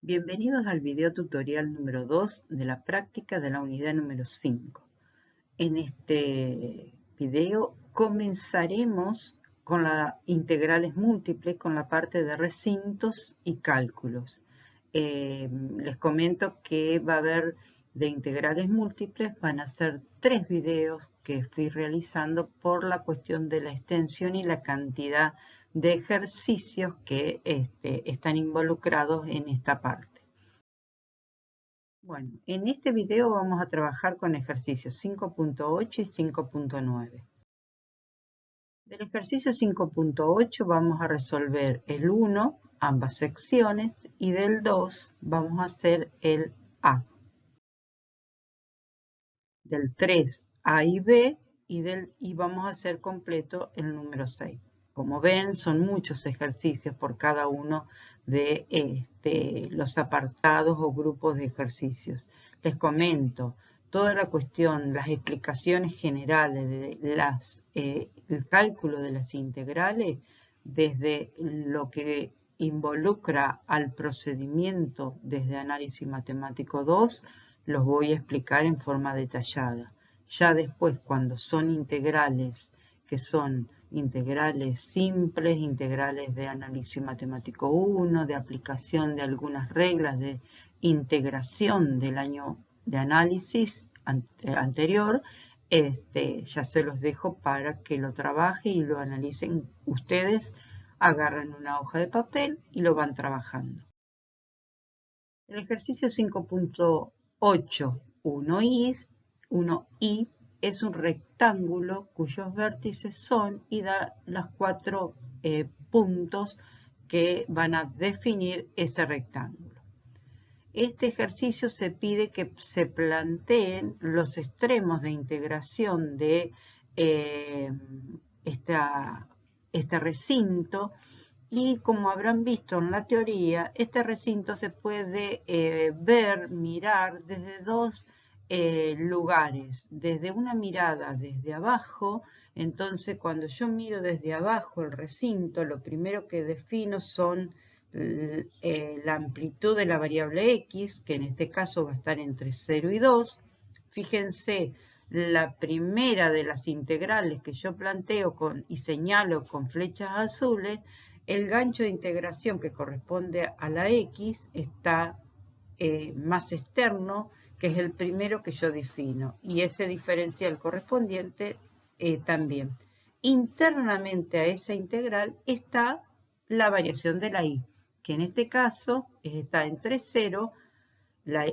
Bienvenidos al video tutorial número 2 de la práctica de la unidad número 5. En este video comenzaremos con las integrales múltiples, con la parte de recintos y cálculos. Les comento que va a haber de integrales múltiples, van a ser 3 videos que fui realizando por la cuestión de la extensión y la cantidad de ejercicios que están involucrados en esta parte. Bueno, en este video vamos a trabajar con ejercicios 5.8 y 5.9. Del ejercicio 5.8 vamos a resolver el 1, ambas secciones, y del 2 vamos a hacer el A. Del 3, A y B, y vamos a hacer completo el número 6. Como ven, son muchos ejercicios por cada uno de los apartados o grupos de ejercicios. Les comento, toda la cuestión, las explicaciones generales de el cálculo de las integrales, desde lo que involucra al procedimiento desde análisis matemático 2, los voy a explicar en forma detallada. Ya después, cuando son integrales, que son integrales simples, integrales de análisis matemático 1, de aplicación de algunas reglas de integración del año de análisis anterior, ya se los dejo para que lo trabajen y lo analicen ustedes. Agarran una hoja de papel y lo van trabajando. El ejercicio 5.8, 1i, es un rectángulo cuyos vértices son y da los 4 puntos que van a definir ese rectángulo. Este ejercicio se pide que se planteen los extremos de integración de este recinto. Y como habrán visto en la teoría, este recinto se puede mirar desde dos lugares. Desde una mirada desde abajo, entonces cuando yo miro desde abajo el recinto, lo primero que defino son la amplitud de la variable x, que en este caso va a estar entre 0 y 2. Fíjense, la primera de las integrales que yo planteo y señalo con flechas azules, el gancho de integración que corresponde a la x está más externo, que es el primero que yo defino, y ese diferencial correspondiente también. Internamente a esa integral está la variación de la y, que en este caso está entre 0, la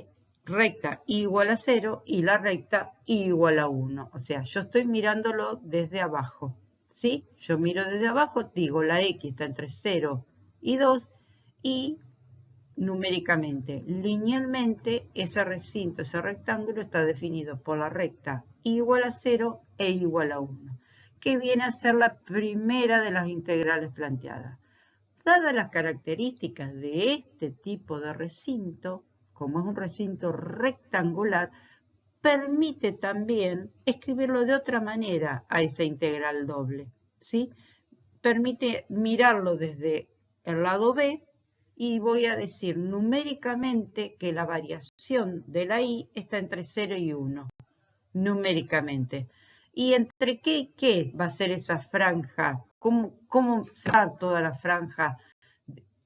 recta igual a 0 y la recta igual a 1. O sea, yo estoy mirándolo desde abajo. ¿Sí? Yo miro desde abajo, digo la x está entre 0 y 2 y numéricamente, linealmente, ese recinto, ese rectángulo está definido por la recta igual a 0 e igual a 1, que viene a ser la primera de las integrales planteadas. Dadas las características de este tipo de recinto, como es un recinto rectangular, permite también escribirlo de otra manera a esa integral doble, ¿sí? Permite mirarlo desde el lado B y voy a decir numéricamente que la variación de la y está entre 0 y 1, numéricamente. ¿Y entre qué y qué va a ser esa franja? ¿Cómo cerrar toda la franja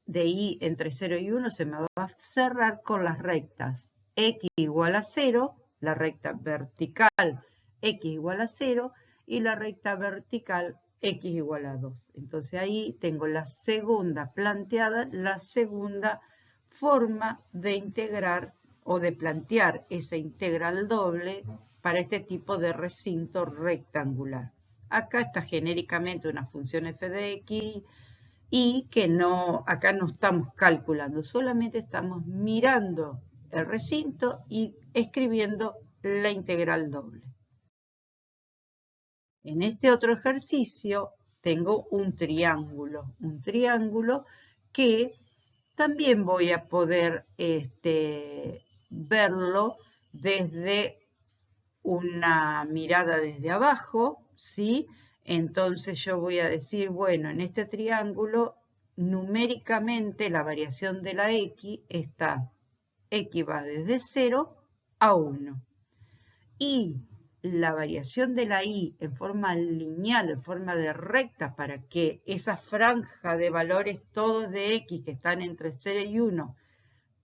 de y entre 0 y 1? Se me va a cerrar con las rectas x igual a 0, la recta vertical x igual a 0 y la recta vertical x igual a 2. Entonces ahí tengo la segunda planteada, la segunda forma de integrar o de plantear esa integral doble para este tipo de recinto rectangular. Acá está genéricamente una función f de x y que acá no estamos calculando, solamente estamos mirando el recinto y escribiendo la integral doble. En este otro ejercicio tengo un triángulo que también voy a poder verlo desde una mirada desde abajo, ¿sí? Entonces yo voy a decir, bueno, en este triángulo numéricamente la variación de la x está, x va desde 0 a 1. Y la variación de la y en forma lineal, en forma de recta, para que esa franja de valores todos de x que están entre 0 y 1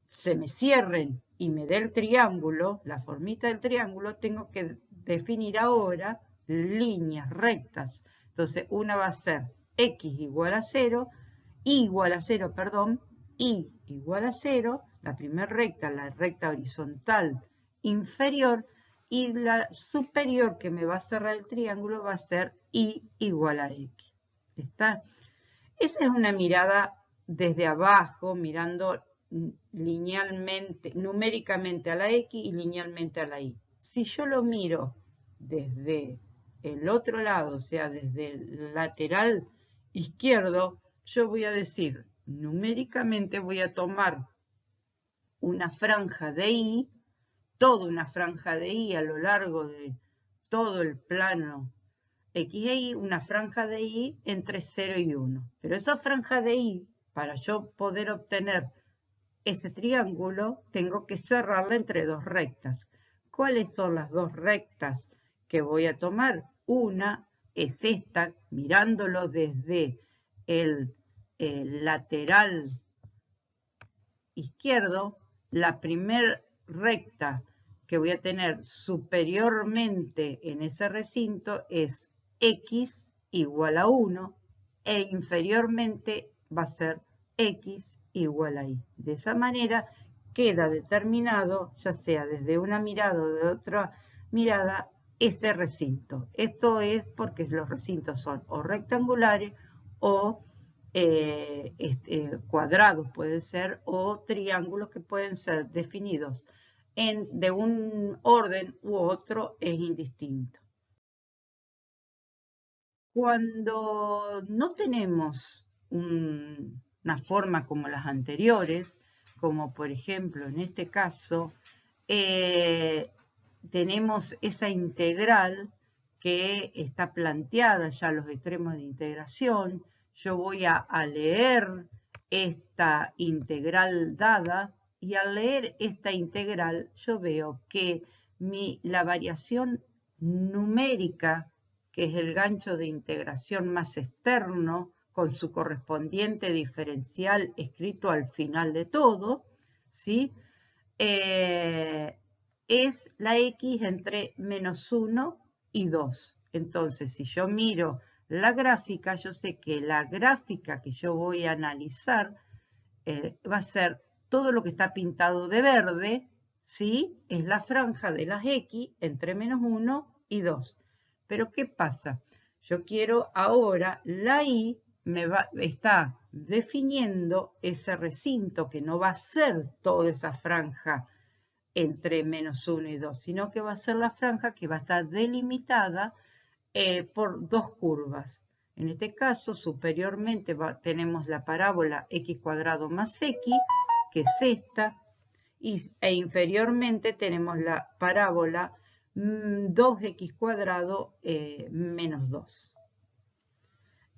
se me cierren y me dé el triángulo, la formita del triángulo, tengo que definir ahora líneas rectas. Entonces, una va a ser x igual a 0, y igual a 0, perdón, y igual a 0, la primera recta, la recta horizontal inferior, y la superior que me va a cerrar el triángulo va a ser y igual a x. ¿Está? Esa es una mirada desde abajo, mirando linealmente, numéricamente a la x y linealmente a la y. Si yo lo miro desde el otro lado, o sea, desde el lateral izquierdo, yo voy a decir, numéricamente voy a tomar una franja de y, toda una franja de y a lo largo de todo el plano x e y, una franja de y entre 0 y 1. Pero esa franja de y, para yo poder obtener ese triángulo, tengo que cerrarla entre dos rectas. ¿Cuáles son las dos rectas que voy a tomar? Una es esta, mirándolo desde el lateral izquierdo, la primera recta que voy a tener superiormente en ese recinto es x igual a 1 e inferiormente va a ser x igual a y. De esa manera queda determinado, ya sea desde una mirada o de otra mirada, ese recinto. Esto es porque los recintos son o rectangulares o cuadrados pueden ser, o triángulos que pueden ser definidos de un orden u otro, es indistinto. Cuando no tenemos una forma como las anteriores, como por ejemplo en este caso, tenemos esa integral que está planteada ya a los extremos de integración. Yo voy a leer esta integral dada, y al leer esta integral yo veo que la variación numérica, que es el gancho de integración más externo, con su correspondiente diferencial escrito al final de todo, ¿sí? Es la x entre menos 1 y 2. Entonces, si yo miro la gráfica, yo sé que la gráfica que yo voy a analizar va a ser todo lo que está pintado de verde, ¿sí? Es la franja de las x entre menos 1 y 2. Pero ¿qué pasa? Yo quiero ahora, la y está definiendo ese recinto que no va a ser toda esa franja entre menos 1 y 2, sino que va a ser la franja que va a estar delimitada por dos curvas. En este caso, superiormente tenemos la parábola x cuadrado más x, que es esta, e inferiormente tenemos la parábola 2x cuadrado menos 2.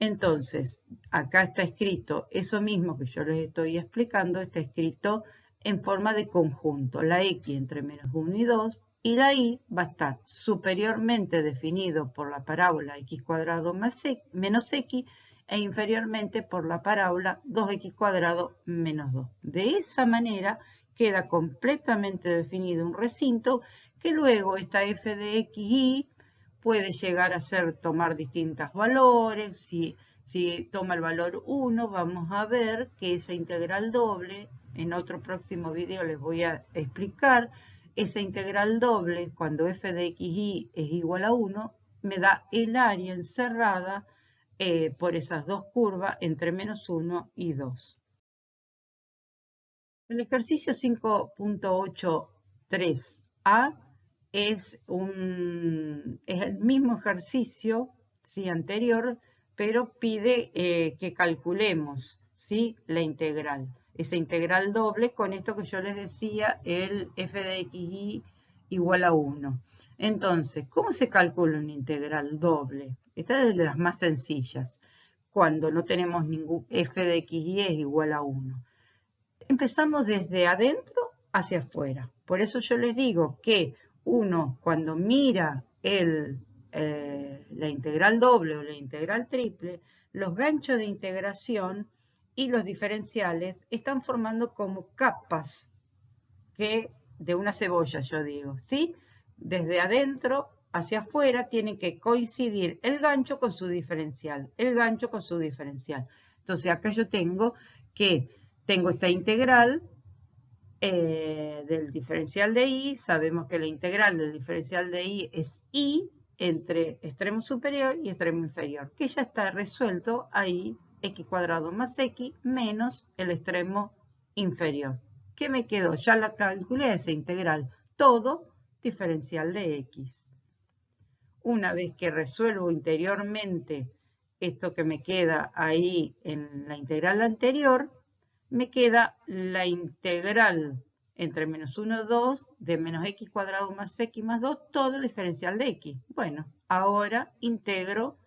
Entonces, acá está escrito eso mismo que yo les estoy explicando, está escrito en forma de conjunto, la x entre menos 1 y 2, y la y va a estar superiormente definido por la parábola x cuadrado más menos x, e inferiormente por la parábola 2x cuadrado menos 2. De esa manera queda completamente definido un recinto que luego esta f de x y puede llegar a tomar distintos valores. Si toma el valor 1, vamos a ver que esa integral doble, en otro próximo video les voy a explicar, esa integral doble, cuando f de x y es igual a 1, me da el área encerrada por esas dos curvas entre menos 1 y 2. El ejercicio 5.83a es el mismo ejercicio, ¿sí?, anterior, pero pide que calculemos, ¿sí?, la integral. Esa integral doble con esto que yo les decía, el f de xy igual a 1. Entonces, ¿cómo se calcula una integral doble? Esta es de las más sencillas. cuando no tenemos ningún f de x y es igual a 1. Empezamos desde adentro hacia afuera. Por eso yo les digo que uno cuando mira la integral doble o la integral triple, los ganchos de integración y los diferenciales están formando como capas de una cebolla, yo digo, ¿sí? Desde adentro hacia afuera tiene que coincidir el gancho con su diferencial, el gancho con su diferencial. Entonces acá yo tengo esta integral del diferencial de y, sabemos que la integral del diferencial de y es y entre extremo superior y extremo inferior, que ya está resuelto ahí, x cuadrado más x menos el extremo inferior. ¿Qué me quedó? Ya la calculé esa integral, todo diferencial de x. Una vez que resuelvo interiormente esto que me queda ahí en la integral anterior, me queda la integral entre menos 1, 2 de menos x cuadrado más x más 2, todo el diferencial de x. Bueno, ahora integro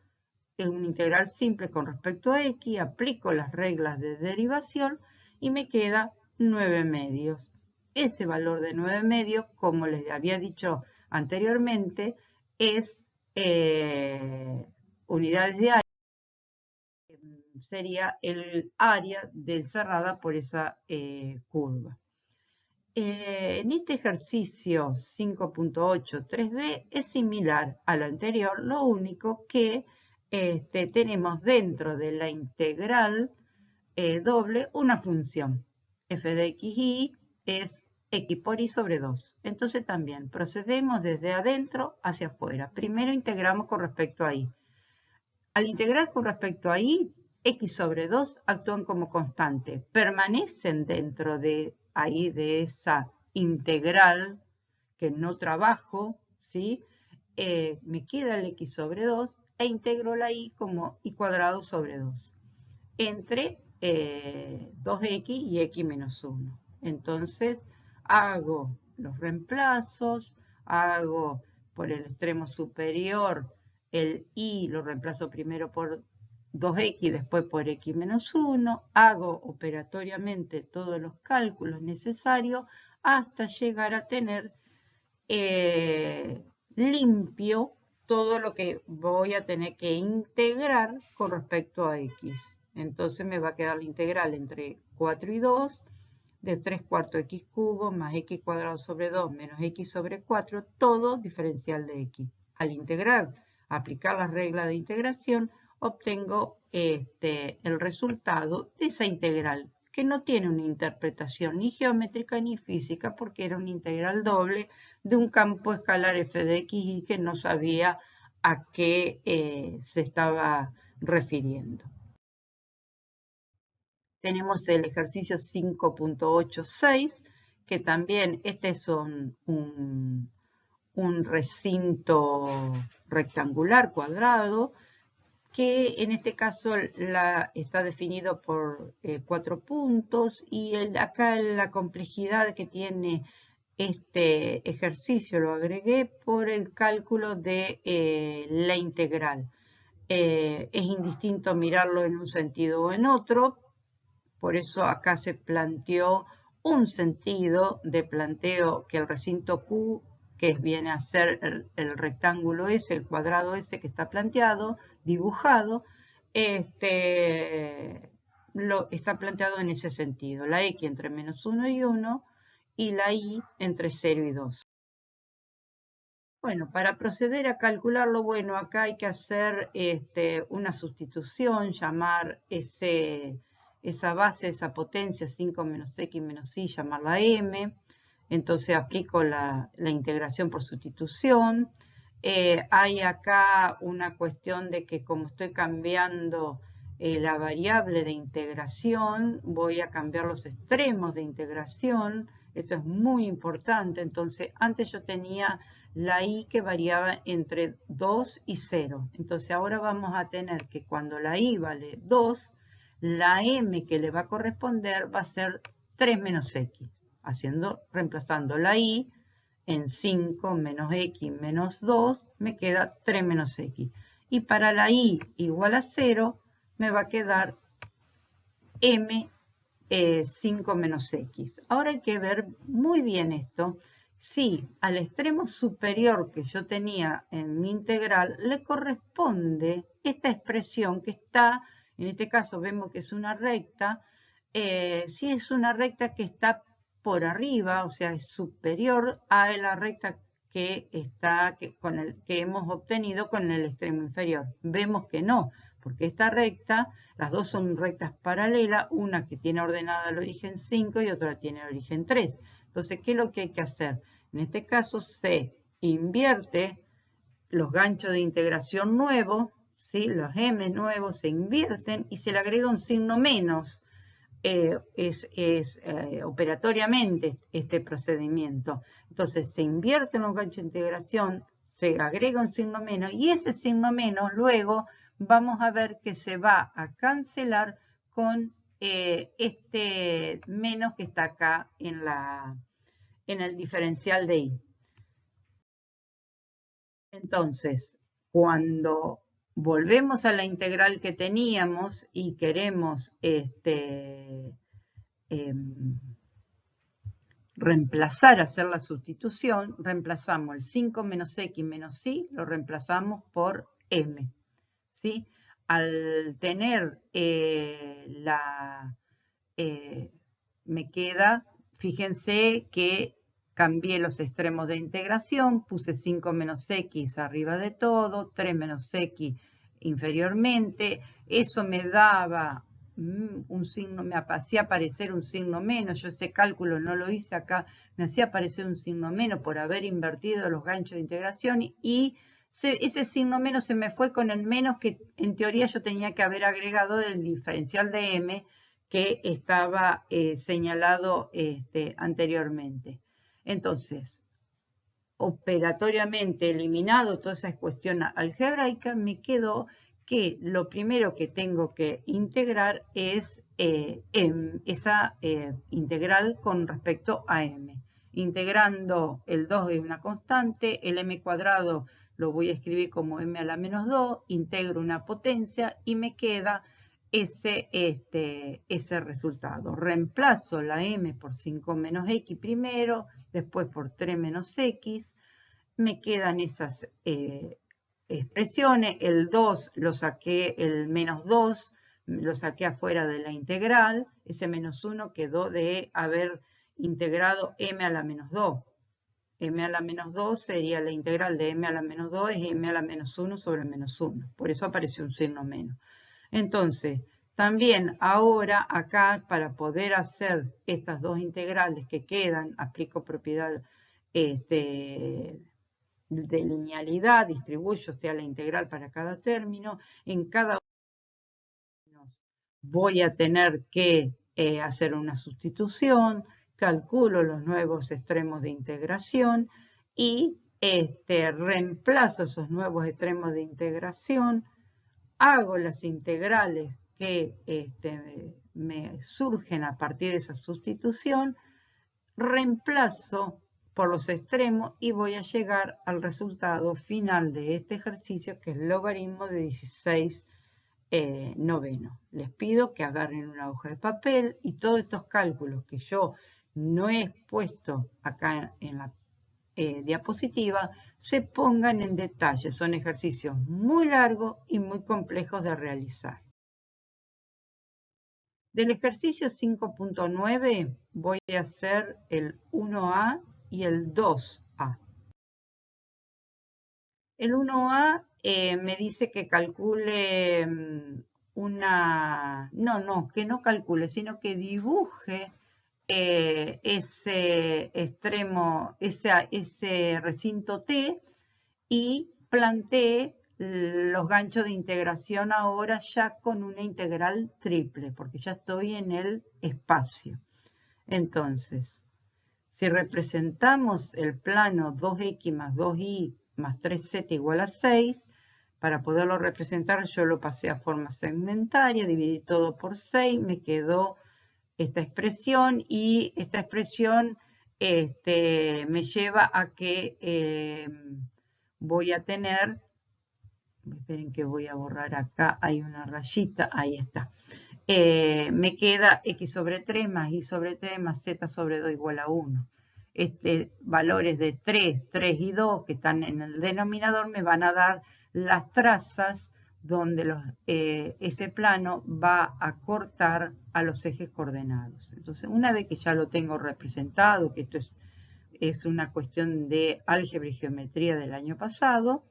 en una integral simple con respecto a x, aplico las reglas de derivación y me queda 9 medios. Ese valor de 9 medios, como les había dicho anteriormente, es unidades de área, sería el área cerrada por esa curva. En este ejercicio 5.8 3D es similar a lo anterior, lo único que tenemos dentro de la integral doble una función. f de x y es x por y sobre 2. Entonces también procedemos desde adentro hacia afuera. Primero integramos con respecto a y. Al integrar con respecto a y, x sobre 2 actúan como constante. Permanecen dentro de ahí de esa integral que no trabajo, ¿sí? Me queda el x sobre 2 e integro la y como y cuadrado sobre 2 entre 2x y x menos 1. Entonces hago los reemplazos, hago por el extremo superior el y lo reemplazo primero por 2x, después por x menos 1, hago operatoriamente todos los cálculos necesarios hasta llegar a tener limpio todo lo que voy a tener que integrar con respecto a x. Entonces me va a quedar la integral entre 4 y 2 de 3 cuartos x cubo más x cuadrado sobre 2 menos x sobre 4, todo diferencial de x. Al integrar, aplicar la regla de integración, obtengo el resultado de esa integral, que no tiene una interpretación ni geométrica ni física, porque era una integral doble de un campo escalar f de x y que no sabía a qué se estaba refiriendo. Tenemos el ejercicio 5.86, que también este es un recinto rectangular cuadrado, que en este caso está definido por 4 puntos y acá la complejidad que tiene este ejercicio lo agregué por el cálculo de la integral. Es indistinto mirarlo en un sentido o en otro, por eso acá se planteó un sentido de planteo que el recinto Q, que viene a ser el rectángulo S, el cuadrado S que está planteado, dibujado, está planteado en ese sentido. La X entre menos 1 y 1 y la Y entre 0 y 2. Bueno, para proceder a calcularlo, bueno, acá hay que hacer una sustitución, llamar esa base, esa potencia, 5 menos x menos y, llamarla m. Entonces aplico la integración por sustitución. Hay acá una cuestión de que como estoy cambiando la variable de integración, voy a cambiar los extremos de integración. Esto es muy importante. Entonces, antes yo tenía la y que variaba entre 2 y 0. Entonces, ahora vamos a tener que cuando la y vale 2, la m que le va a corresponder va a ser 3 menos x, reemplazando la y en 5 menos x menos 2, me queda 3 menos x. Y para la y igual a 0, me va a quedar m 5 menos x. Ahora hay que ver muy bien esto. Si al extremo superior que yo tenía en mi integral le corresponde esta expresión que está, en este caso vemos que es una recta, si es una recta que está por arriba, o sea, es superior a la recta que hemos obtenido con el extremo inferior. Vemos que no, porque esta recta, las dos son rectas paralelas, una que tiene ordenada el origen 5 y otra tiene el origen 3. Entonces, ¿qué es lo que hay que hacer? En este caso se invierte los ganchos de integración nuevos, ¿sí? Los m nuevos se invierten y se le agrega un signo menos. Operatoriamente este procedimiento. Entonces se invierten los ganchos de integración, se agrega un signo menos y ese signo menos luego vamos a ver que se va a cancelar con este menos que está acá en el diferencial de y. Entonces, cuando volvemos a la integral que teníamos y queremos reemplazar, hacer la sustitución, reemplazamos el 5 menos x menos y, lo reemplazamos por m. ¿Sí? Al tener me queda, fíjense que cambié los extremos de integración, puse 5 menos x arriba de todo, 3 menos x inferiormente, eso me daba un signo, me hacía aparecer un signo menos, yo ese cálculo no lo hice acá, me hacía aparecer un signo menos por haber invertido los ganchos de integración y ese signo menos se me fue con el menos que en teoría yo tenía que haber agregado del diferencial de m que estaba señalado anteriormente. Entonces, operatoriamente eliminado toda esa cuestión algebraica, me quedó que lo primero que tengo que integrar es esa integral con respecto a m. Integrando el 2 es una constante, el m cuadrado lo voy a escribir como m a la menos 2, integro una potencia y me queda ese resultado. Reemplazo la m por 5 menos x primero, después por 3 menos x, me quedan esas expresiones, el 2 lo saqué, el menos 2 lo saqué afuera de la integral, ese menos 1 quedó de haber integrado m a la menos 2. M a la menos 2 sería la integral de m a la menos 2 es m a la menos 1 sobre menos 1, por eso apareció un signo menos. Entonces, también ahora acá para poder hacer estas dos integrales que quedan, aplico propiedad de linealidad, distribuyo, o sea, la integral para cada término. En cada uno voy a tener que hacer una sustitución, calculo los nuevos extremos de integración y reemplazo esos nuevos extremos de integración, hago las integrales que me surgen a partir de esa sustitución, reemplazo por los extremos y voy a llegar al resultado final de este ejercicio, que es el logaritmo de 16 noveno. Les pido que agarren una hoja de papel y todos estos cálculos que yo no he puesto acá en la diapositiva se pongan en detalle. Son ejercicios muy largos y muy complejos de realizar. Del ejercicio 5.9 voy a hacer el 1A y el 2A. El 1A me dice que calcule que no calcule, sino que dibuje ese extremo, ese recinto T y plantee los ganchos de integración ahora ya con una integral triple, porque ya estoy en el espacio. Entonces, si representamos el plano 2x más 2y más 3z igual a 6, para poderlo representar yo lo pasé a forma segmentaria, dividí todo por 6, me quedó esta expresión y esta expresión me lleva a que voy a tener esperen que voy a borrar acá, hay una rayita, ahí está. Me queda x sobre 3 más y sobre 3 más z sobre 2 igual a 1. Valores de 3, 3 y 2 que están en el denominador me van a dar las trazas donde ese plano va a cortar a los ejes coordenados. Entonces, una vez que ya lo tengo representado, que esto es una cuestión de álgebra y geometría del año pasado,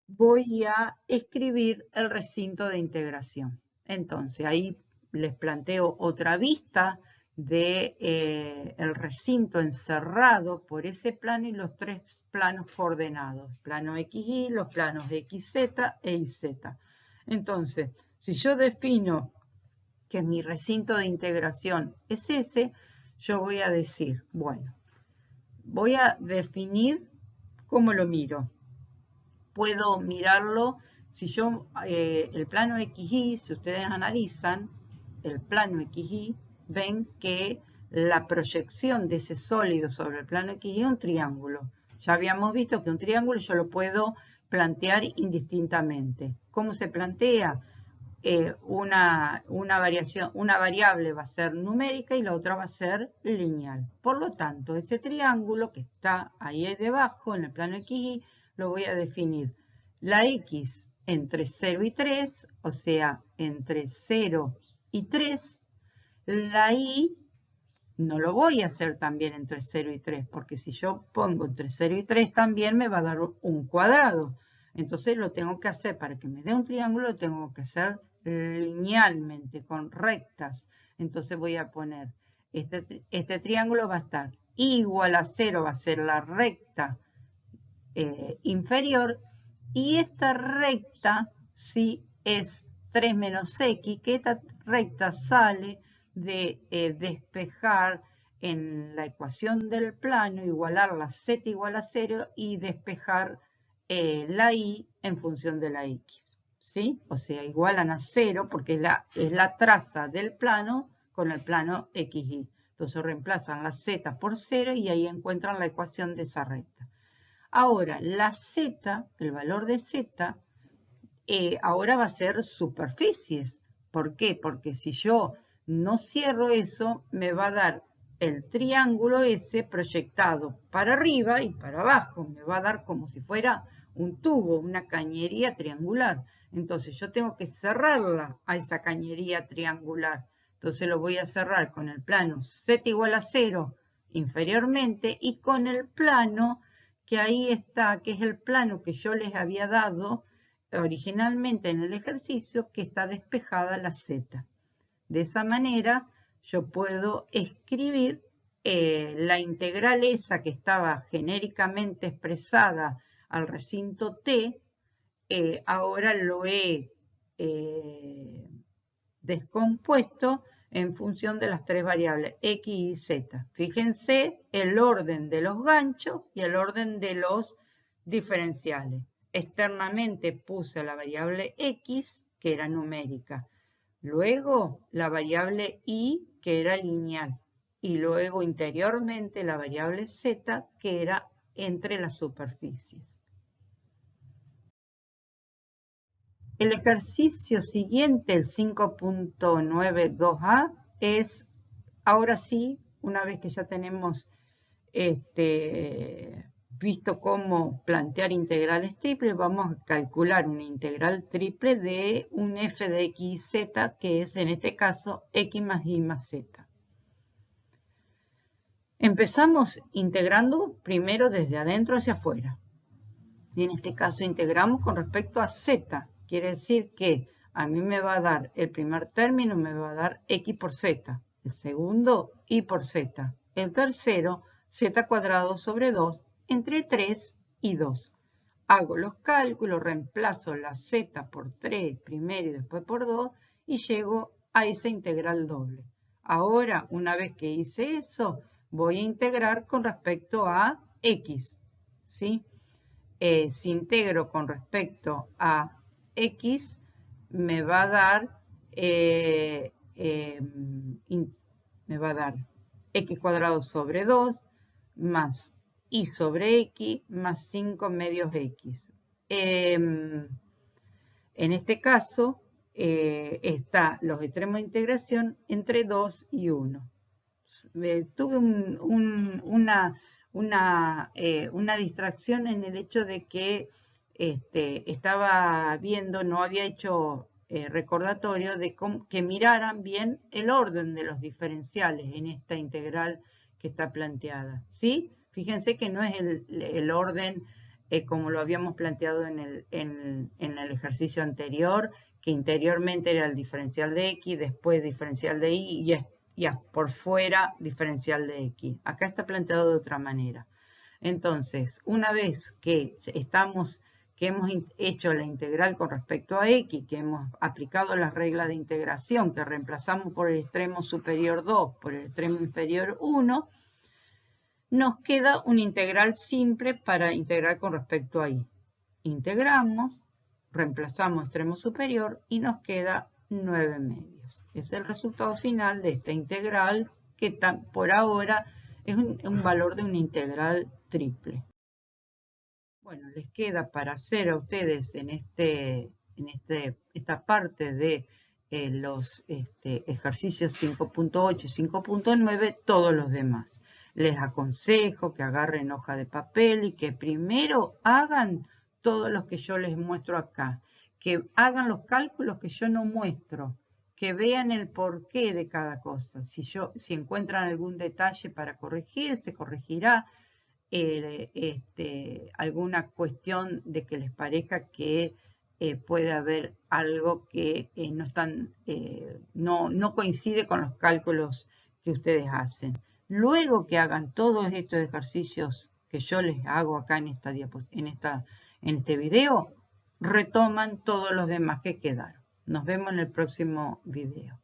voy a escribir el recinto de integración. Entonces, ahí les planteo otra vista de el recinto encerrado por ese plano y los tres planos coordenados, plano XY, los planos XZ e YZ. Entonces, si yo defino que mi recinto de integración es ese, yo voy a decir, bueno, voy a definir cómo lo miro. Puedo mirarlo, si yo, el plano XY, si ustedes analizan el plano XY, ven que la proyección de ese sólido sobre el plano XY es un triángulo. Ya habíamos visto que un triángulo yo lo puedo plantear indistintamente. ¿Cómo se plantea? Una variable va a ser numérica y la otra va a ser lineal. Por lo tanto, ese triángulo que está ahí debajo en el plano XY, lo voy a definir la X entre 0 y 3, o sea, entre 0 y 3. La Y no lo voy a hacer también entre 0 y 3, porque si yo pongo entre 0 y 3 también me va a dar un cuadrado. Entonces lo tengo que hacer, para que me dé un triángulo, lo tengo que hacer linealmente, con rectas. Entonces voy a poner, este triángulo va a estar igual a 0, va a ser la recta inferior, y esta recta sí es 3 menos x, que esta recta sale de despejar en la ecuación del plano, igualar la z igual a 0 y despejar la y en función de la x. ¿Sí? O sea, igualan a 0 porque es la traza del plano con el plano XY. Entonces reemplazan la z por 0 y ahí encuentran la ecuación de esa recta. Ahora, la z, el valor de z, ahora va a ser superficies. ¿Por qué? Porque si yo no cierro eso, me va a dar el triángulo ese proyectado para arriba y para abajo. Me va a dar como si fuera un tubo, una cañería triangular. Entonces yo tengo que cerrarla a esa cañería triangular. Entonces lo voy a cerrar con el plano z igual a 0 inferiormente y con el plano que ahí está, que es el plano que yo les había dado originalmente en el ejercicio, que está despejada la z. De esa manera yo puedo escribir la integral esa que estaba genéricamente expresada al recinto T, ahora lo he descompuesto en función de las tres variables x y z. Fíjense el orden de los ganchos y el orden de los diferenciales. Externamente puse la variable x, que era numérica. Luego la variable y, que era lineal. Y luego interiormente la variable z, que era entre las superficies. El ejercicio siguiente, el 5.92a, es, ahora sí, una vez que ya tenemos visto cómo plantear integrales triples, vamos a calcular una integral triple de un f de x y z, que es en este caso x más y más z. Empezamos integrando primero desde adentro hacia afuera. Y en este caso integramos con respecto a z. Quiere decir que a mí me va a dar el primer término, me va a dar x por z. El segundo, y por z. El tercero, z cuadrado sobre 2 entre 3 y 2. Hago los cálculos, reemplazo la z por 3 primero y después por 2 y llego a esa integral doble. Ahora, una vez que hice eso, voy a integrar con respecto a x, ¿sí? Si integro con respecto a x, me va a dar, x cuadrado sobre 2 más y sobre x más 5 medios x. en este caso, está los extremos de integración entre 2 y 1. Tuve una distracción en el hecho de que estaba viendo, no había hecho recordatorio de que miraran bien el orden de los diferenciales en esta integral que está planteada, ¿sí? Fíjense que no es el orden como lo habíamos planteado en el ejercicio anterior, que interiormente era el diferencial de x, después diferencial de y por fuera diferencial de x. Acá está planteado de otra manera. Entonces, una vez que hemos hecho la integral con respecto a x, que hemos aplicado las reglas de integración, que reemplazamos por el extremo superior 2 por el extremo inferior 1, nos queda una integral simple para integrar con respecto a y. Integramos, reemplazamos extremo superior y nos queda 9 medios. Es el resultado final de esta integral que por ahora es un valor de una integral triple. Bueno, les queda para hacer a ustedes en esta parte de los ejercicios 5.8 y 5.9 todos los demás. Les aconsejo que agarren hoja de papel y que primero hagan todos los que yo les muestro acá, que hagan los cálculos que yo no muestro, que vean el porqué de cada cosa. Si encuentran algún detalle para corregir, se corregirá. Alguna cuestión de que les parezca que puede haber algo que no coincide con los cálculos que ustedes hacen. Luego que hagan todos estos ejercicios que yo les hago acá en este video, retoman todos los demás que quedaron. Nos vemos en el próximo video.